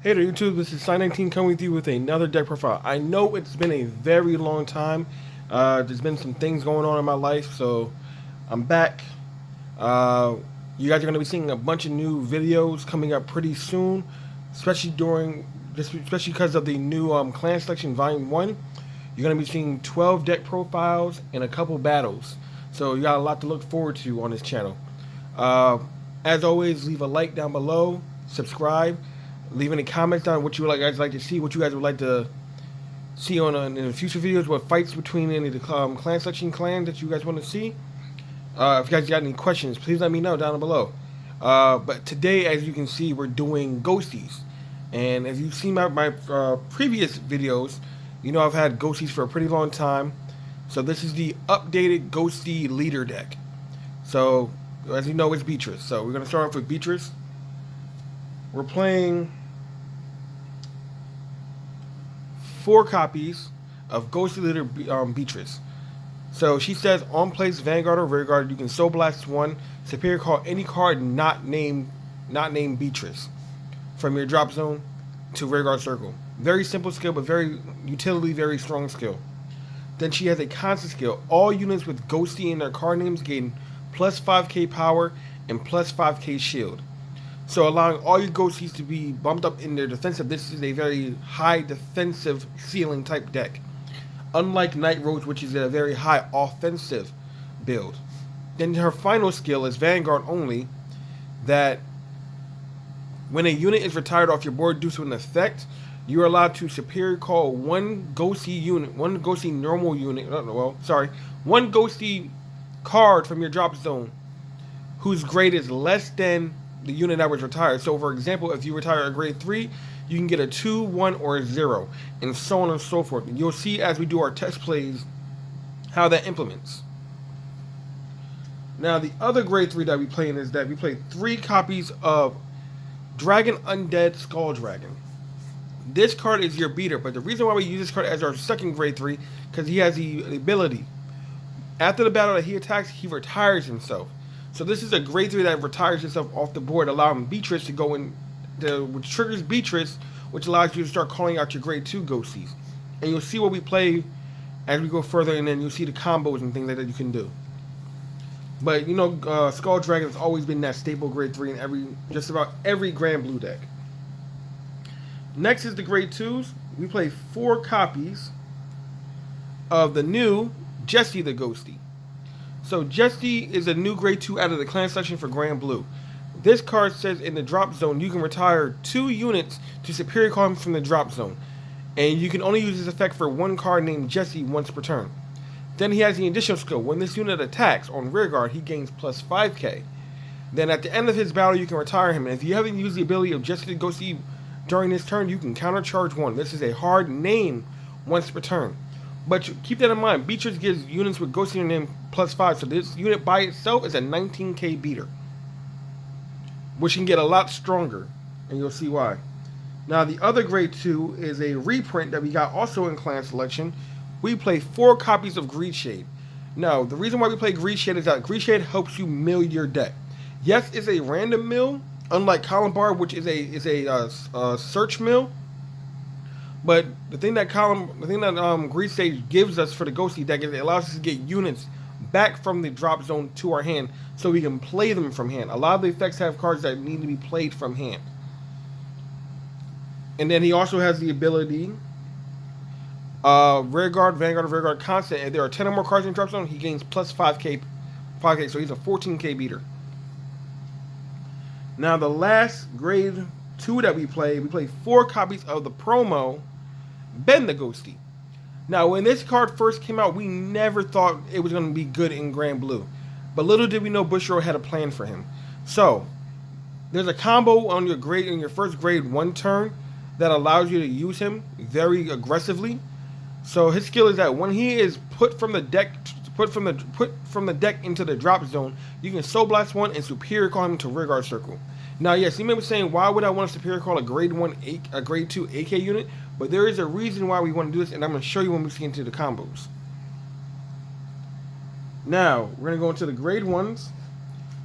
Hey there YouTube, this is Sign19 coming with you with another deck profile. I know it's been a very long time. There's been some things going on in my life, so I'm back. You guys are going to be seeing a bunch of new videos coming up pretty soon, especially because of the new Clan Selection Volume 1. You're going to be seeing 12 deck profiles and a couple battles. So you got a lot to look forward to on this channel. As always, leave a like down below, subscribe. Leave any comments down what you guys like to see, what you guys would like to see on in the future videos, what fights between any of the clan selection clans that you guys want to see. If you guys got any questions, please let me know down below. But today, as you can see, we're doing Ghosties. And as you've seen my previous videos, you know I've had Ghosties for a pretty long time. So this is the updated Ghostie leader deck. So, as you know, it's Beatrice. So we're going to start off with Beatrice. We're playing 4 copies of Ghostie Leader Beatrice. So she says on place Vanguard or Rearguard, you can Soul Blast 1, superior call any card not named Beatrice from your drop zone to Rearguard Circle. Very simple skill, but very strong skill. Then she has a constant skill. All units with Ghostie in their card names gain plus 5k power and plus 5k shield. So allowing all your Ghosties to be bumped up in their defensive. This is a very high defensive ceiling type deck. Unlike Night Rose, which is a very high offensive build. Then her final skill is Vanguard only, that when a unit is retired off your board due to an effect, you are allowed to superior call one Ghostie normal unit, one Ghostie card from your drop zone whose grade is less than the unit that was retired. So for example, if you retire a grade 3, you can get a 2, 1, or a 0, and so on and so forth. You'll see as we do our test plays how that implements. Now the other grade 3 that we play in is that we play 3 copies of Dragon Undead Skull Dragon. This card is your beater, but the reason why we use this card as our second grade 3, because he has the ability. After the battle that he attacks, he retires himself. So this is a grade 3 that retires himself off the board, allowing Beatrice to go in, which triggers Beatrice, which allows you to start calling out your grade 2 Ghosties. And you'll see what we play as we go further, and then you'll see the combos and things like that you can do. But you know, Skull Dragon has always been that staple grade 3 in just about every Grand Blue deck. Next is the grade 2s. We play 4 copies of the new Jessie the Ghostie. So Jessie is a new grade 2 out of the clan selection for Grand Blue. This card says in the drop zone you can retire 2 units to superior call him from the drop zone. And you can only use this effect for 1 card named Jessie once per turn. Then he has the additional skill. When this unit attacks on rearguard, he gains plus 5k. Then at the end of his battle you can retire him. And if you haven't used the ability of Jessie the Ghostie during this turn, you can countercharge 1. This is a hard name once per turn. But keep that in mind, Beatrice gives units with Ghostie in name plus 5, so this unit by itself is a 19k beater, which can get a lot stronger, and you'll see why. Now the other grade 2 is a reprint that we got also in clan selection. We play 4 copies of Greed Shade. Now the reason why we play Greed Shade is that Greed Shade helps you mill your deck. Yes, it's a random mill, unlike Columbar, which is a search mill. But the thing that Greed Shade gives us for the Ghostie deck is it allows us to get units back from the drop zone to our hand so we can play them from hand. A lot of the effects have cards that need to be played from hand. And then he also has the ability Rearguard, Vanguard, Rearguard constant. If there are 10 or more cards in the drop zone, he gains plus 5k, so he's a 14k beater. Now the last grade 2 that we play 4 copies of the promo Ben the Ghostie. Now when this card first came out, we never thought it was going to be good in Grand Blue, but little did we know Bushiroad had a plan for him. So there's a combo on your first grade 1 turn that allows you to use him very aggressively. So his skill is that when he is put from the deck into the drop zone, you can Soul Blast 1 and superior call him to Rearguard Circle. Now, yes, you may be saying, why would I want to superior call a grade 2 AK unit? But there is a reason why we want to do this, and I'm going to show you when we get into the combos. Now, we're going to go into the grade 1s.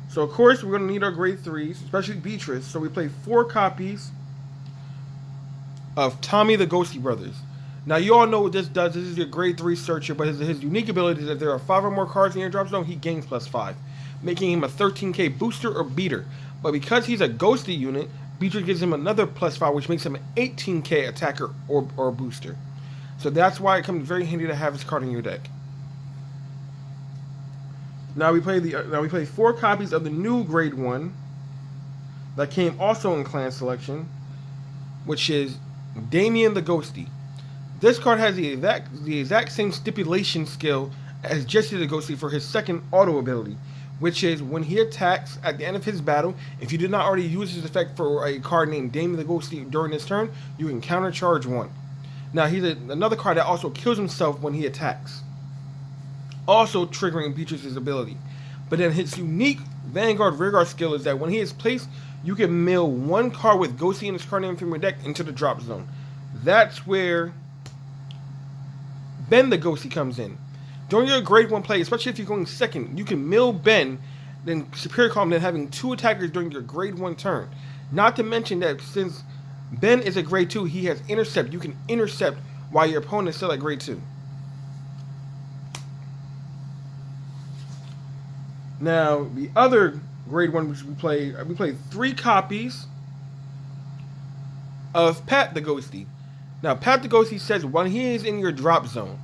So, of course, we're going to need our grade 3s, especially Beatrice. So, we play 4 copies of Tommy the Ghostie Brothers. Now, you all know what this does. This is your grade 3 searcher, but his unique ability is that if there are 5 or more cards in your drop zone, he gains +5, making him a 13k booster or beater. But because he's a Ghostie unit, Beatrix gives him another +5, which makes him an 18k attacker or booster. So that's why it comes very handy to have this card in your deck. Now we play 4 copies of the new grade 1 that came also in clan selection, which is Damien the Ghostie. This card has the exact same stipulation skill as Jessie the Ghostie for his second auto ability, which is when he attacks at the end of his battle, if you did not already use his effect for a card named Damien the Ghostie during his turn, you can countercharge 1. Now he's another card that also kills himself when he attacks, also triggering Beatrix's ability. But then his unique Vanguard Rearguard skill is that when he is placed, you can mill 1 card with Ghostie in his card name from your deck into the drop zone. That's where Ben the Ghostie comes in. During your grade 1 play, especially if you're going second, you can mill Ben, then Superior Calm, then having 2 attackers during your grade 1 turn. Not to mention that since Ben is a grade 2, he has intercept. You can intercept while your opponent is still at grade 2. Now, the other grade 1 which we played 3 copies of Pat the Ghostie. Now, Pat the Ghostie says when he is in your drop zone,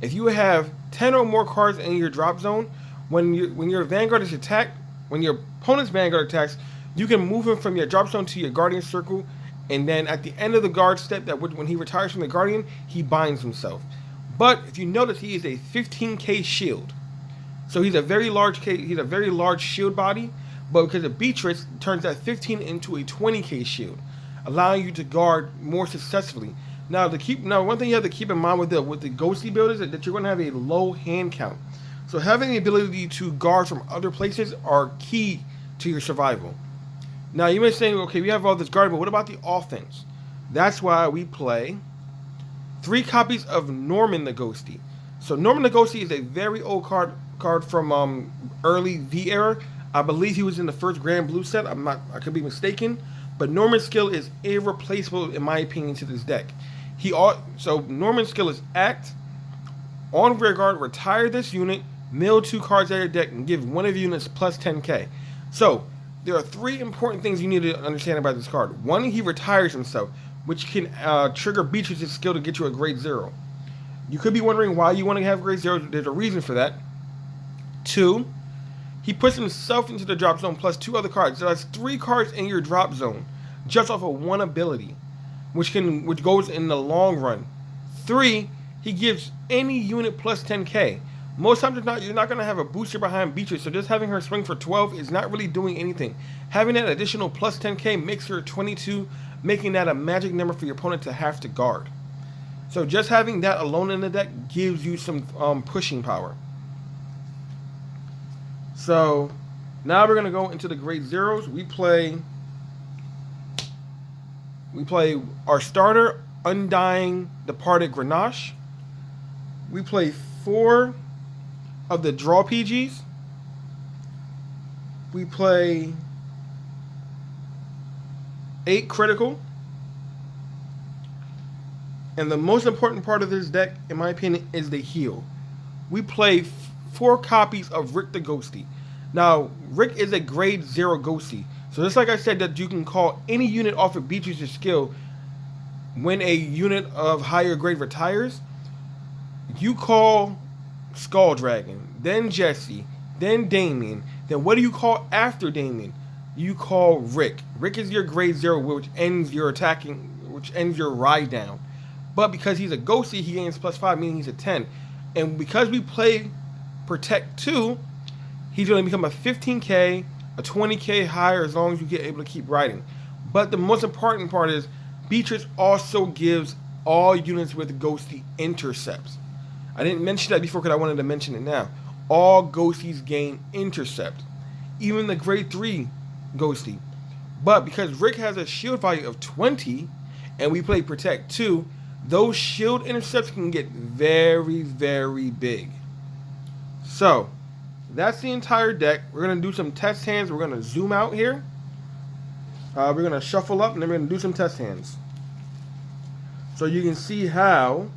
if you have 10 or more cards in your drop zone, when your Vanguard is attacked, when your opponent's Vanguard attacks, you can move him from your drop zone to your Guardian Circle, and then at the end of the guard step, when he retires from the Guardian, he binds himself. But if you notice, he is a 15k shield, so he's a very large shield body. But because of Beatrix, it turns that 15 into a 20k shield, allowing you to guard more successfully. Now, one thing you have to keep in mind with the Ghostie build is that you're going to have a low hand count. So having the ability to guard from other places are key to your survival. Now, you may say, okay, we have all this guard, but what about the offense? That's why we play 3 copies of Norman the Ghostie. So Norman the Ghostie is a very old card from early V era. I believe he was in the first Grand Blue set. I could be mistaken. But Norman's skill is irreplaceable, in my opinion, to this deck. So Norman's skill is act, on rearguard, retire this unit, mill 2 cards out of your deck, and give one of your units plus 10k. So there are 3 important things you need to understand about this card. 1, he retires himself, which can trigger Beatrix's skill to get you a grade 0. You could be wondering why you want to have grade 0. There's a reason for that. 2, he puts himself into the drop zone plus 2 other cards. So that's 3 cards in your drop zone just off of 1 ability, which goes in the long run. 3, he gives any unit plus 10k. Most times you're not going to have a booster behind Beatrix, so just having her swing for 12 is not really doing anything. Having that additional plus 10k makes her 22, making that a magic number for your opponent to have to guard. So just having that alone in the deck gives you some pushing power. So now we're going to go into the grade 0s. We play our starter, Undying Departed Grenache. We play 4 of the draw PGs. We play 8 critical. And the most important part of this deck, in my opinion, is the heal. We play 4 copies of Rick the Ghostie. Now, Rick is a grade 0 Ghostie. So just like I said that you can call any unit off of Beatrix's skill when a unit of higher grade retires, you call Skull Dragon, then Jessie, then Damien. Then what do you call after Damien? You call Rick. Rick is your grade 0, which ends your ride down. But because he's a Ghostie, he gains +5, meaning he's a 10. And because we play Protect 2, he's going to become a 15k, a 20k higher as long as you get able to keep riding. But the most important part is Beatrix also gives all units with Ghostie intercepts. I didn't mention that before because I wanted to mention it now. All Ghosties gain intercept, even the grade 3 Ghostie. But because Rick has a shield value of 20 and we play Protect 2, those shield intercepts can get very, very big. So that's the entire deck. We're going to do some test hands. We're going to zoom out here. We're going to shuffle up and then we're going to do some test hands. So you can see how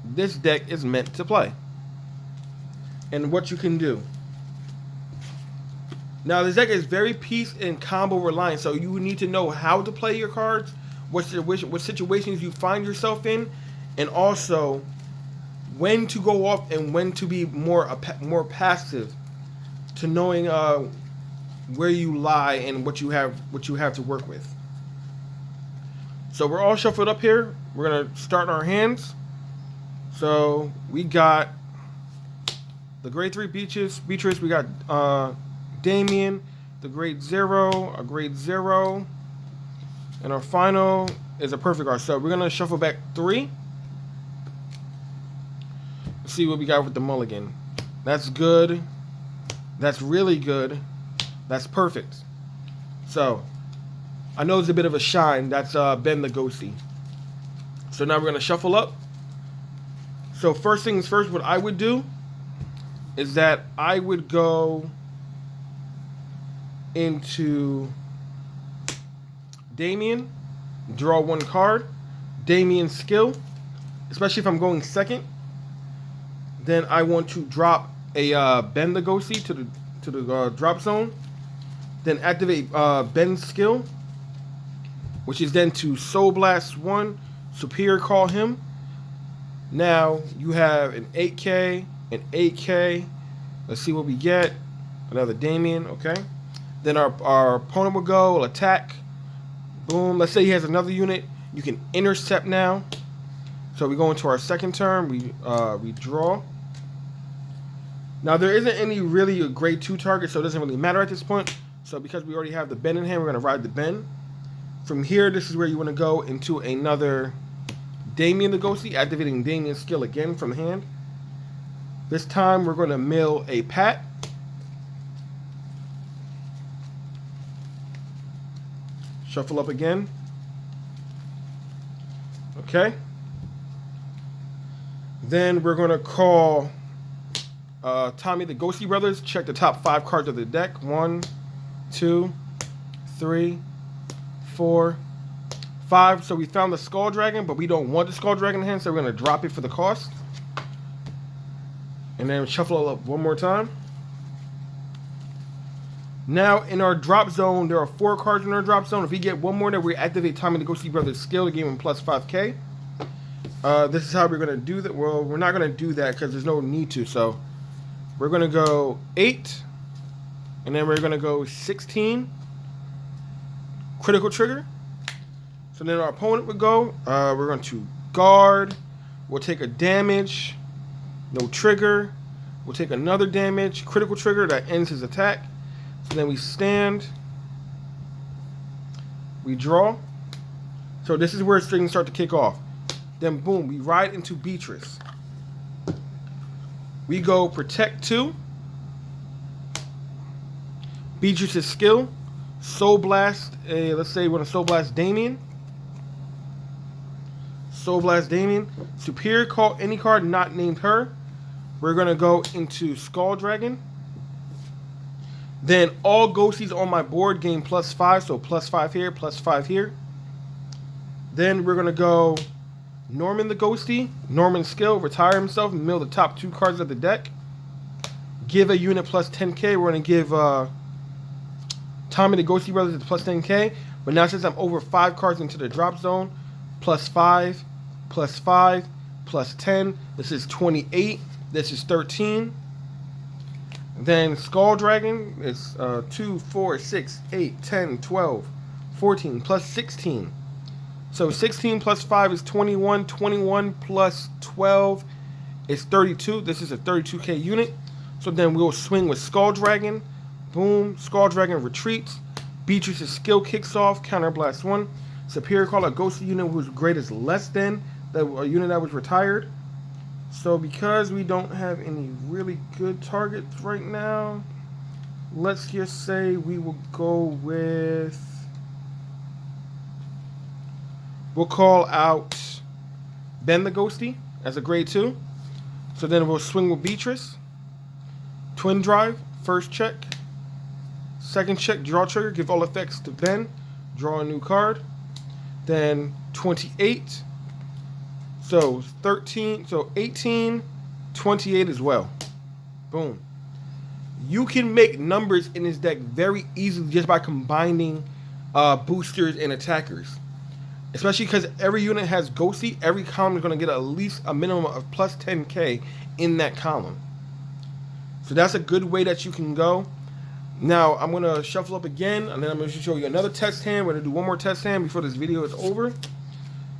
this deck is meant to play and what you can do. Now this deck is very piece and combo reliant, so you need to know how to play your cards, what situations you find yourself in, and also when to go off and when to be more passive, to knowing where you lie and what you have to work with. So we're all shuffled up here. We're gonna start our hands. So we got the grade 3 Beatrice. We got Damien, the grade 0, a grade 0, and our final is a perfect card. So we're gonna shuffle back 3. Let's see what we got with the mulligan. That's good. That's really good. That's perfect. So I know it's a bit of a shine. That's Ben the Ghostie. So now we're gonna shuffle up. So first things first, what I would do is that I would go into Damien, draw 1 card. Damien's skill, especially if I'm going second, then I want to drop a Ben the Ghostie to the drop zone. Then activate Ben's skill, which is then to Soul Blast 1, Superior Call him. Now you have an 8K, an 8K. Let's see what we get. Another Damien, okay. Then our opponent will go, will attack. Boom. Let's say he has another unit. You can intercept now. So we go into our second turn. We draw. Now there isn't any really a grade 2 target, so it doesn't really matter at this point. So because we already have the Ben in hand, we're gonna ride the Ben. From here, this is where you want to go into another Damien the Ghostie, activating Damien's skill again from hand. This time we're going to mill a Pat. Shuffle up again. Okay. Then we're going to call Tommy the Ghostie Brothers. Check the top 5 cards of the deck. 1, 2, 3, 4, 5. So we found the Skull Dragon, but we don't want the Skull Dragon in hand, so we're going to drop it for the cost. And then shuffle it up one more time. Now in our drop zone, there are 4 cards in our drop zone. If we get one more, then we activate Tommy the Ghostie Brothers skill to give him plus 5K. This is how we're going to do that. Well, we're not going to do that because there's no need to. So we're going to go 8. And then we're going to go 16. Critical trigger. So then our opponent would go. We're going to guard. We'll take a damage. No trigger. We'll take another damage. Critical trigger that ends his attack. So then we stand. We draw. So this is where things start to kick off. Then boom, we ride into Beatrice. We go protect 2. Beatrice's skill. Soul Blast. Let's say we want to Soul Blast Damien. Soul Blast Damien. Superior Call any card not named her. We're going to go into Skull Dragon. Then all ghosties on my board gain plus 5. So plus 5 here, plus 5 here. Then we're going to go Norman the Ghostie. Norman's skill. Retire himself and mill the top 2 cards of the deck. Give a unit plus 10K. We're going to give Tommy the Ghostie Brothers plus 10K. But now since I'm over 5 cards into the drop zone, plus 5, plus 5, plus 10. This is 28. This is 13. Then Skull Dragon is 2, 4, 6, 8, 10, 12, 14, plus 16. So 16 plus 5 is 21. 21 plus 12 is 32. This is a 32K unit. So then we'll swing with Skull Dragon. Boom. Skull Dragon retreats. Beatrice's skill kicks off. Counter Blast 1. Superior Call a Ghostie unit whose grade is less than a unit that was retired. So because we don't have any really good targets right now, let's just say we will go with... We'll call out Ben the Ghostie as a grade 2. So then we'll swing with Beatrice. Twin Drive, first check. Second check, draw trigger, give all effects to Ben. Draw a new card. Then 28. So 13, so 18, 28 as well. Boom. You can make numbers in this deck very easily just by combining boosters and attackers. Especially because every unit has Ghostie, every column is going to get at least a minimum of plus 10k in that column. So that's a good way that you can go. Now, I'm going to shuffle up again, and then I'm going to show you another test hand. We're going to do one more test hand before this video is over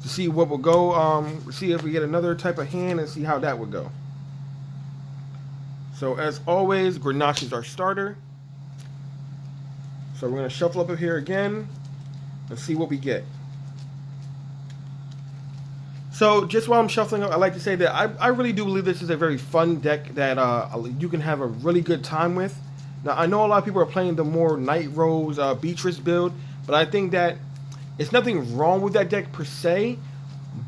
to see what will go, see if we get another type of hand and see how that would go. So, as always, Grenache is our starter. So, we're going to shuffle up here again and see what we get. So, just while I'm shuffling up, I like to say that I really do believe this is a very fun deck that you can have a really good time with. Now, I know a lot of people are playing the more Night Rose, Beatrice build, but I think that it's nothing wrong with that deck per se.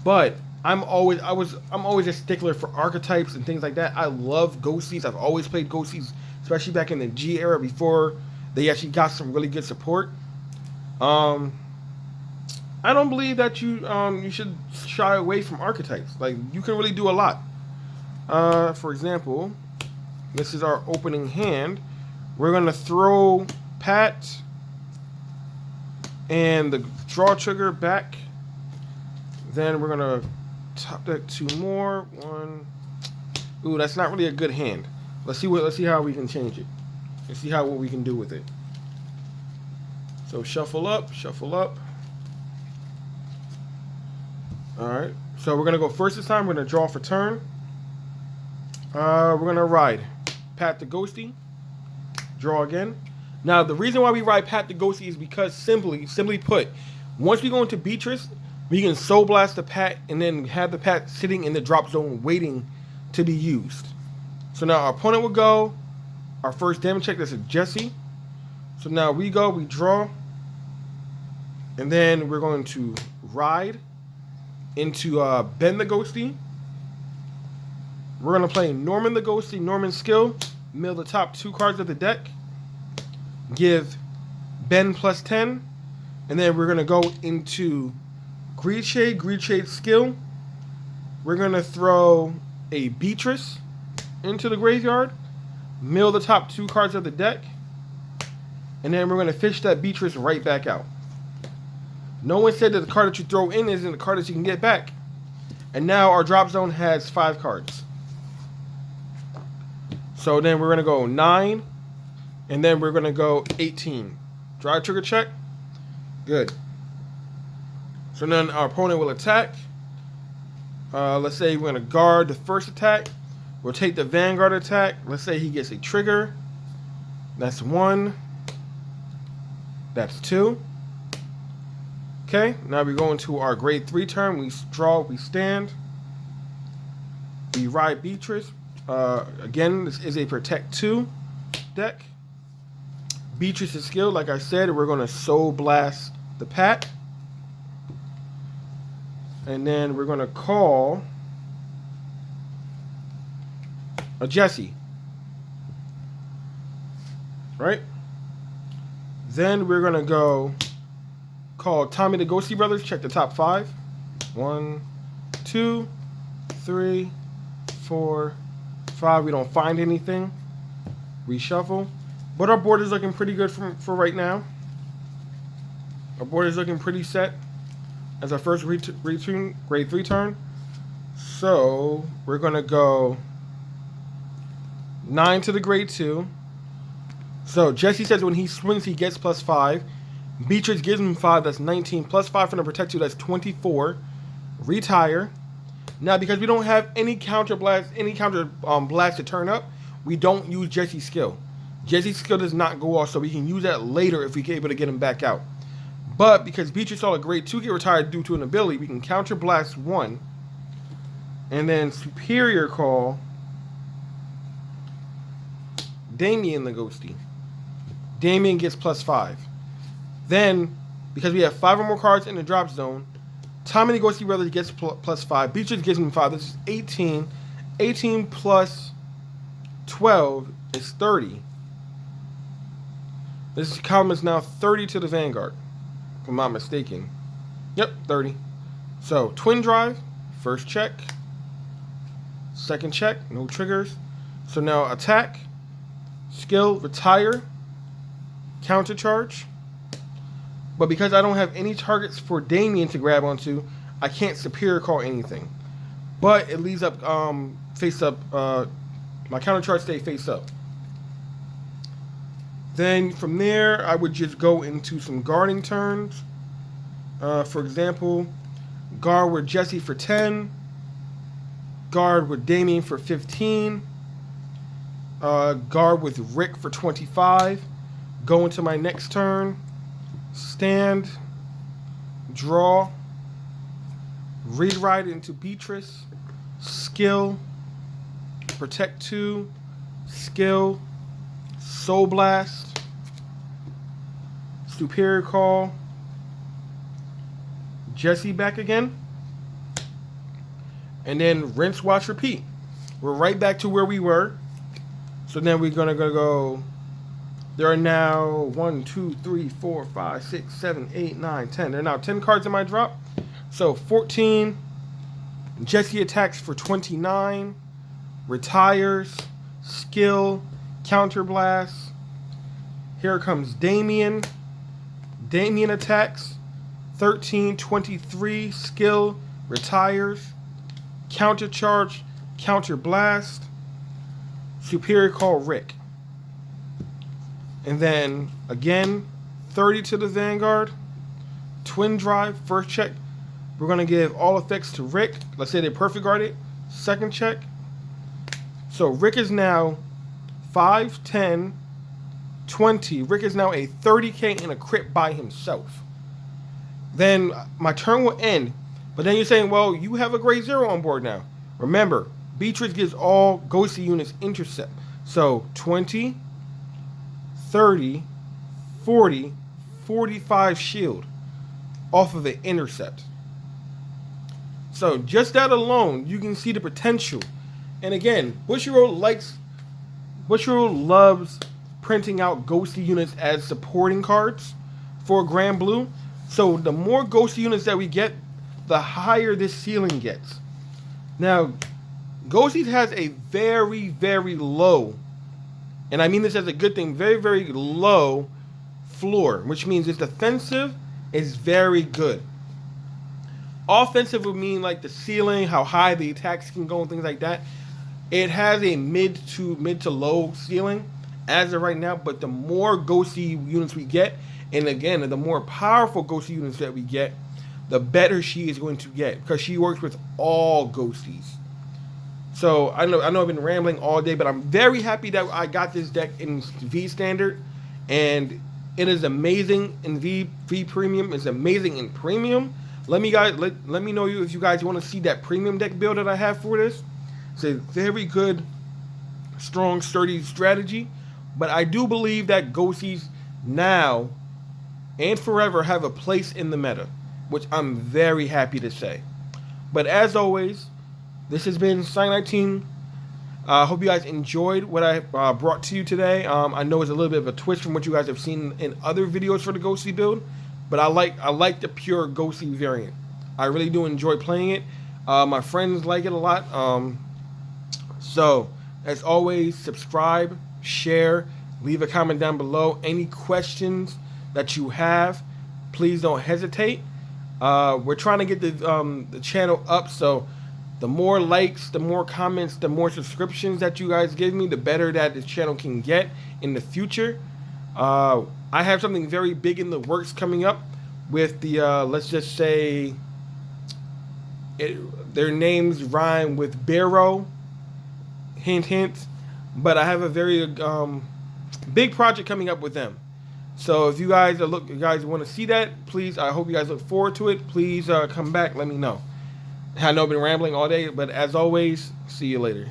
But I'm always a stickler for archetypes and things like that. I love Ghosties. I've always played Ghosties, especially back in the G era before they actually got some really good support. I don't believe that you should shy away from archetypes. Like, you can really do a lot. For example, this is our opening hand. We're going to throw Pat and the draw trigger back. Then we're going to top deck 2 more. 1. Ooh, that's not really a good hand. Let's see how we can change it. Let's see what we can do with it. So shuffle up, shuffle up. Alright. So we're going to go first this time. We're going to draw for turn. We're going to ride Pat the Ghostie. Draw again. Now, the reason why we ride Pat the Ghostie is because simply put, once we go into Beatrice, we can Soul Blast the Pat and then have the Pat sitting in the drop zone waiting to be used. So now our opponent will go. Our first damage check, that's a Jessie. So now we go, we draw. And then we're going to ride into Ben the Ghostie. We're going to play Norman the Ghostie, Norman skill. Mill the top 2 cards of the deck. Give Ben plus 10. And then we're going to go into Greed Shade skill. We're going to throw a Beatrice into the graveyard. Mill the top 2 cards of the deck. And then we're going to fish that Beatrice right back out. No one said that the card that you throw in isn't the card that you can get back. And now our drop zone has 5 cards. So then we're going to go 9. And then we're going to go 18. Draw trigger check. Good. So then our opponent will attack. Let's say we're going to guard the first attack. We'll take the Vanguard attack. Let's say he gets a trigger. That's 1. That's 2. Okay, now we go into our grade 3 turn. We draw, we stand. We ride Beatrice. Again, this is a Protect 2 deck. Beatrice's skill, like I said, we're going to Soul Blast the Pat. And then we're going to call a Jessie. Right? Then we're going to go call Tommy the Ghostie Brothers. Check the top 5. 1, 2, 3, 4, 5. We don't find anything. Reshuffle. But our board is looking pretty good for right now. Our board is looking pretty set as our first grade 3 turn. So we're going to go 9 to the grade 2. So Jessie says when he swings, he gets plus 5. Beatrice gives him 5. That's 19. Plus 5 from the Protect 2. That's 24. Retire. Now, because we don't have any counter blast to turn up, we don't use Jessie's skill. Jessie's skill does not go off, so we can use that later if we're able to get him back out. But because Beatrice saw a grade 2 get retired due to an ability, we can counter blast 1. And then Superior Call Damien the Ghostie. Damien gets plus 5. Then, because we have 5 or more cards in the drop zone, Tommy the Ghostie Brothers gets plus 5. Beatrice gives him 5. This is 18. 18 plus 12 is 30. This column is now 30 to the Vanguard, if I'm not mistaken. Yep, 30. So, Twin Drive, First check. Second check. No triggers. So now attack. Skill. Retire. Countercharge. But because I don't have any targets for Damien to grab onto, I can't superior call anything. But it leaves up face up. My countercharge stay face up. Then from there, I would just go into some guarding turns. For example, guard with Jessie for 10. Guard with Damien for 15. Guard with Rick for 25. Go into my next turn. Stand. Draw. Rewrite into Beatrice. Skill. Protect 2. Skill. Soul Blast. Superior Call. Jessie back again. And then rinse, wash, repeat. We're right back to where we were. So then we're going to go. There are now 1, 2, 3, 4, 5, 6, 7, 8, 9, 10. There are now 10 cards in my drop. So 14. Jessie attacks for 29. Retires. Skill. Counterblast. Here comes Damien. Damien attacks. 13, 23. Skill. Retires. Countercharge. Counterblast. Superior Call Rick. And then again, 30 to the Vanguard. Twin Drive. First check. We're going to give all effects to Rick. Let's say they perfect guard it. Second check. So Rick is now 5, 10, 20. Rick is now a 30k in a crit by himself. Then my turn will end. But then you're saying, well, you have a grade 0 on board now. Remember, Beatrice gives all Ghostie units intercept. So 20, 30, 40, 45 shield off of an intercept. So just that alone, you can see the potential. And again, Bushiroad loves printing out Ghostie units as supporting cards for Grand Blue. So the more Ghostie units that we get, the higher this ceiling gets. Now, Ghostie has a very, very low, and I mean this as a good thing, very, very low floor, which means its defensive is very good. Offensive would mean like the ceiling, how high the attacks can go and things like that. It has a mid to low ceiling as of right now, but the more Ghostie units we get, and again, the more powerful Ghostie units that we get, the better she is going to get, because she works with all Ghosties. So I know I've been rambling all day, but I'm very happy that I got this deck in V Standard, and it is amazing in V Premium. It's amazing in Premium. Let me know if you guys want to see that Premium deck build that I have for this. It's a very good, strong, sturdy strategy. But I do believe that Ghosties now and forever have a place in the meta, which I'm very happy to say. But as always, this has been Sign19. I hope you guys enjoyed what I brought to you today. I know it's a little bit of a twist from what you guys have seen in other videos for the Ghostie build, but I like the pure Ghostie variant. I really do enjoy playing it. My friends like it a lot. So, as always, subscribe, share, leave a comment down below. Any questions that you have, please don't hesitate. We're trying to get the channel up, so the more likes, the more comments, the more subscriptions that you guys give me, the better that this channel can get in the future. I have something very big in the works coming up with the, let's just say, their names rhyme with Barrow. Hint, hint. But I have a very big project coming up with them. So if you guys want to see that, please, I hope you guys look forward to it. Please come back, let me know. I know I've been rambling all day, but as always, see you later.